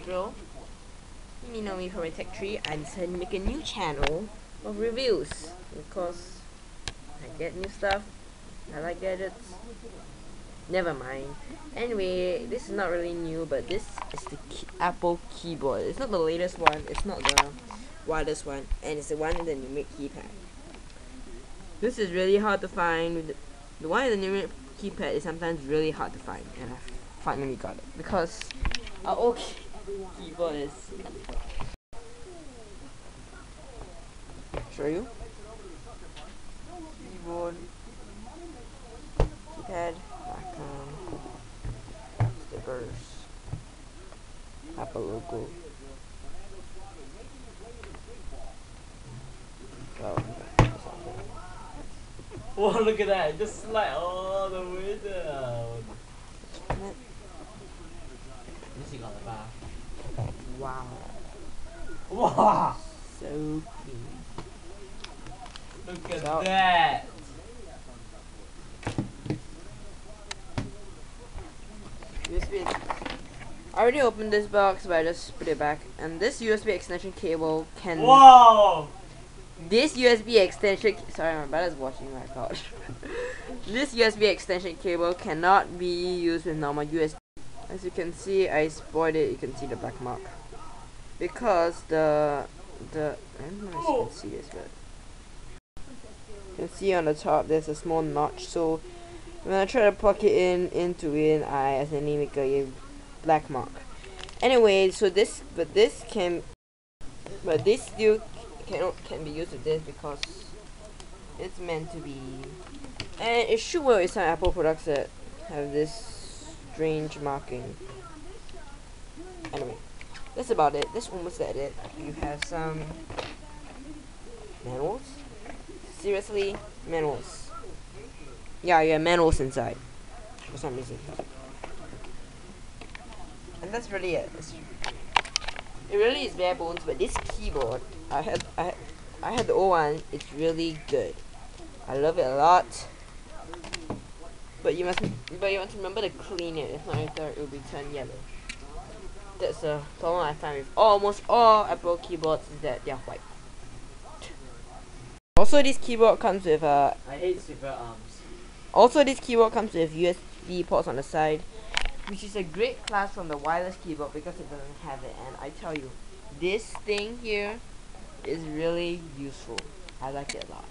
drill. You know me from Gadget3. I decided to make a new channel of reviews because I get new stuff. I like gadgets. Never mind. Anyway, this is not really new, but this is the Apple keyboard. It's not the latest one. It's not the widest one, and it's the one in the numeric keypad. This is really hard to find. The one in the numeric keypad is sometimes really hard to find, and I finally got it because our old keyboard is. Show you. Keyboard, keypad, icon, stickers, Apple logo. Oh. Whoa, look at that. Just slide all the way down. Missing on the bar. Wow. Wow. So clean. Look at that. USB. I already opened this box, but I just put it back. And this USB extension cable can. Whoa. This USB extension. Sorry, my brother's watching my couch. This USB extension cable cannot be used with normal USB. As you can see, I spoiled it. You can see the black mark because I don't know if you can see this, but you can see on the top there's a small notch. So when I try to plug it into it, I accidentally make a black mark. Anyway, so this still can be used with this because it's meant to be, and it should work with some Apple products that have this strange marking. Anyway, that's about it. That's almost at it. You have some manuals. Seriously, manuals. Yeah, you have manuals inside for some reason. And that's really it. It really is bare bones, but this keyboard, I had the old one. It's really good. I love it a lot. But you must remember to clean it. If not, later it will be turned yellow. That's the problem I find with almost all Apple keyboards is that they're white. Also, this keyboard comes with I hate super arms. Also, this keyboard comes with USB ports on the side, which is a great plus from the wireless keyboard because it doesn't have it. And I tell you, this thing here is really useful. I like it a lot.